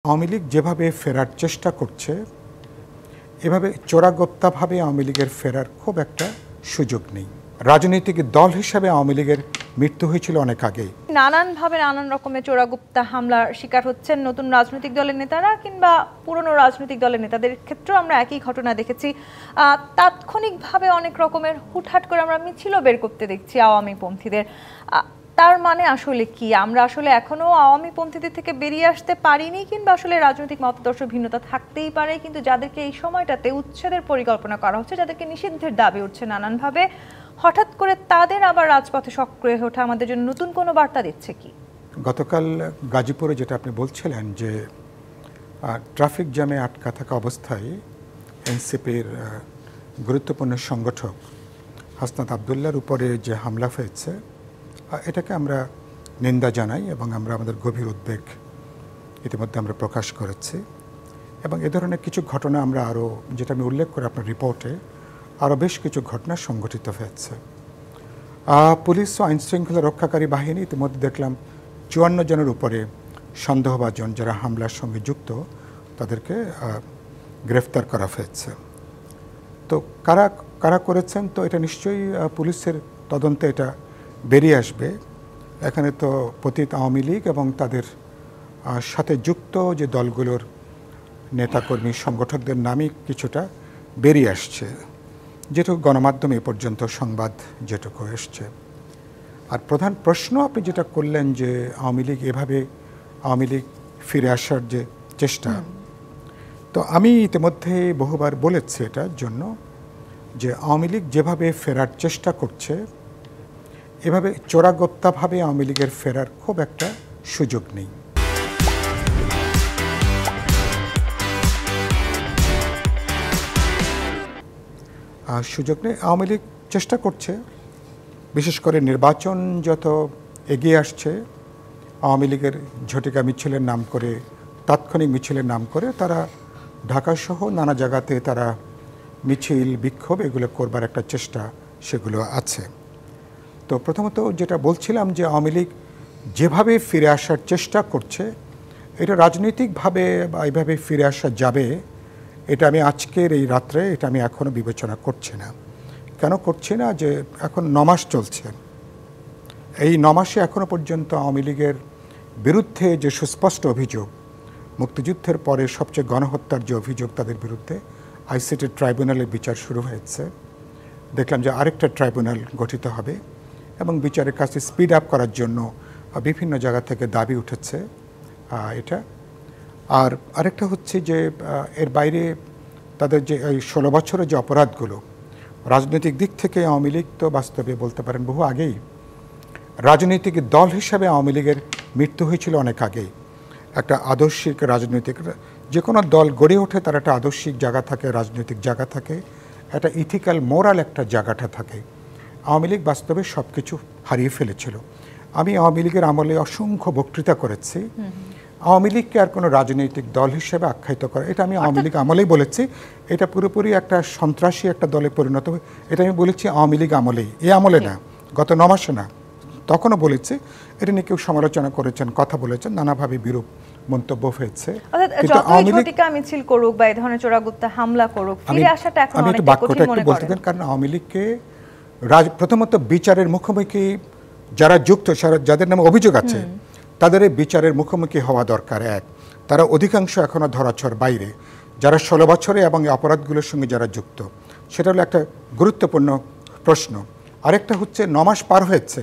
আওয়ামী লীগ যেভাবে ফেরার চেষ্টা করছে, এভাবে চোরাগোপ্তাভাবে আওয়ামী লীগের ফেরার খুব একটা সুযোগ নেই। রাজনৈতিক দল হিসাবে আওয়ামী লীগের মৃত্যু হয়েছিল অনেক আগেই। নানানভাবে নানান রকমের চোরাগুপ্তা হামলার শিকার হচ্ছেন নতুন রাজনৈতিক দলের নেতারা কিংবা পুরনো রাজনৈতিক দলের নেতাদের ক্ষেত্রেও আমরা একই ঘটনা দেখেছি। তাৎক্ষণিকভাবে অনেক রকমের হুটহাট করে আমরা মিছিলও বের করতে দেখছি আওয়ামী পন্থীদের। তার মানে আসলে কি, আমরা আসলে এখনো আওয়ামী পন্থীদের থেকে বেরিয়ে আসতে পারিনি, কিংবা আসলে রাজনৈতিক মতাদর্শ ভিন্নতা থাকতেই পারে, কিন্তু যাদেরকে এই সময়টাতে উচ্ছেদের পরিকল্পনা করা হচ্ছে, যাদেরকে নিষিদ্ধের দাবি উঠছে নানানভাবে, হঠাৎ করে তাদের আবার রাজপথে সক্রিয় হয়ে ওঠা আমাদের জন্য নতুন কোনো বার্তা দিচ্ছে কি? গতকাল গাজীপুরে যেটা আপনি বলছিলেন যে ট্রাফিক জ্যামে আটকা থাকা অবস্থায় এনসিপির গুরুত্বপূর্ণ সংগঠক হাসনাত আবদুল্লাহর উপরে যে হামলা হয়েছে, এটাকে আমরা নিন্দা জানাই এবং আমরা আমাদের গভীর উদ্বেগ ইতিমধ্যে আমরা প্রকাশ করেছি। এবং এ ধরনের কিছু ঘটনা আমরা আরও, যেটা আমি উল্লেখ করি আপনার রিপোর্টে, আরও বেশ কিছু ঘটনা সংঘটিত হয়েছে। পুলিশ ও আইনশৃঙ্খলা রক্ষাকারী বাহিনী ইতিমধ্যে দেখলাম 54 জনের উপরে সন্দেহভাজন যারা হামলার সঙ্গে যুক্ত, তাদেরকে গ্রেফতার করা হয়েছে। তো কারা কারা করেছেন, তো এটা নিশ্চয়ই পুলিশের তদন্তে এটা বেরিয়ে আসবে। এখানে তো পতিত আওয়ামী লীগ এবং তাদের সাথে যুক্ত যে দলগুলোর নেতাকর্মী সংগঠকদের নামই কিছুটা বেরিয়ে আসছে, যেটুকু গণমাধ্যমে এ পর্যন্ত সংবাদ যেটুকু এসছে। আর প্রধান প্রশ্ন আপনি যেটা করলেন যে আওয়ামী লীগ ফিরে আসার যে চেষ্টা, তো আমি ইতিমধ্যে বহুবার বলেছি এটার জন্য যে আওয়ামী লীগ যেভাবে ফেরার চেষ্টা করছে, এভাবে চোরাগোপ্তাভাবে আওয়ামী লীগের ফেরার খুব একটা সুযোগ নেই। সুযোগ নেই। আওয়ামী লীগ চেষ্টা করছে, বিশেষ করে নির্বাচন যত এগিয়ে আসছে, আওয়ামী লীগের ঝটিকা মিছিলের নাম করে, তাৎক্ষণিক মিছিলের নাম করে তারা ঢাকাসহ নানা জায়গাতে তারা মিছিল বিক্ষোভ এগুলো করবার একটা চেষ্টা সেগুলো আছে। তো প্রথমত যেটা বলছিলাম যে আওয়ামী লীগ যেভাবে ফিরে আসার চেষ্টা করছে, এটা রাজনৈতিকভাবে বা এইভাবে ফিরে আসা যাবে, এটা আমি আজকের এই রাত্রে এটা আমি এখনও বিবেচনা করছি না। কেন করছি না? যে এখন 9 মাস চলছে, এই 9 মাসে এখনও পর্যন্ত আওয়ামী লীগের বিরুদ্ধে যে সুস্পষ্ট অভিযোগ, মুক্তিযুদ্ধের পরে সবচেয়ে গণহত্যার যে অভিযোগ তাদের বিরুদ্ধে, আইসিটি ট্রাইব্যুনালের বিচার শুরু হয়েছে। দেখলাম যে আরেকটা ট্রাইব্যুনাল গঠিত হবে এবং বিচারের কাছে স্পিড আপ করার জন্য বিভিন্ন জায়গা থেকে দাবি উঠেছে এটা। আর আরেকটা হচ্ছে যে এর বাইরে তাদের যে এই 16 বছরের যে অপরাধগুলো, রাজনৈতিক দিক থেকে আওয়ামী লীগ তো বাস্তবে বলতে পারেন বহু আগেই রাজনৈতিক দল হিসাবে আওয়ামী লীগের মৃত্যু হয়েছিল অনেক আগেই। একটা আদর্শিক রাজনৈতিক, যে কোনো দল গড়ে ওঠে তার একটা আদর্শিক জায়গা থাকে, রাজনৈতিক জায়গা থাকে, একটা ইথিক্যাল মোরাল একটা জায়গাটা থাকে। আওয়ামী লীগ বাস্তবে সব কিছু হারিয়ে ফেলেছিল। আমি আওয়ামী লীগের আমলে অসংখ্য বক্তৃতা করেছি। আওয়ামী লীগকে আর কোনো রাজনৈতিক দল হিসেবে আখ্যায়িত করা, এটা আমি আওয়ামী লীগ আমলেই বলেছি। এটা পুরোপুরি একটা সন্ত্রাসী একটা দলে পরিণত হবে, এটা আমি বলেছি আওয়ামী লীগ আমলেই, এই আমলে না, গত 9 মাসে না, তখনও বলেছি। এটা নিয়ে কেউ সমালোচনা করেছেন, কথা বলেছেন, নানাভাবে বিরূপ মন্তব্য হয়েছে। মিছিল করুক বা এই ধরনের চোরাগুপ্তা হামলা করুক, ফিরে আসাটা এখন অনেক কঠিন মনে করেন? কারণ আওয়ামী লীগকে প্রথমত বিচারের মুখোমুখি যারা যুক্ত, যাদের নামে অভিযোগ আছে, তাদের বিচারের মুখোমুখি হওয়া দরকার। এক, তারা অধিকাংশ এখনও ধরাছোঁয়ার বাইরে, যারা 16 বছরে এবং অপরাধগুলোর সঙ্গে যারা যুক্ত, সেটা হলো একটা গুরুত্বপূর্ণ প্রশ্ন। আরেকটা হচ্ছে 9 মাস পার হয়েছে,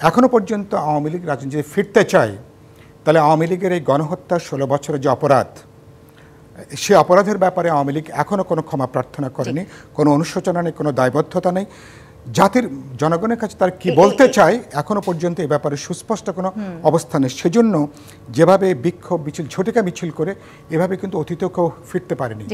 এখনও পর্যন্ত আওয়ামী লীগ রাজনীতি ফিরতে চায়, তাহলে আওয়ামী লীগের এই গণহত্যা 16 বছরের যে অপরাধ, সে অপরাধের ব্যাপারে আওয়ামী লীগ এখনও কোনো ক্ষমা প্রার্থনা করেনি, কোনো অনুশোচনা নেই, কোনো দায়বদ্ধতা নেই। জাতির জনগণের কাছে তার কি বলতে চায় এখনো পর্যন্ত এই ব্যাপারে সুস্পষ্ট কোনো অবস্থানে। সেজন্য যেভাবে বিক্ষোভ মিছিল, ঝটিকা মিছিল করে, এভাবে কিন্তু অতীতেও কেউ ফিরতে পারেনি।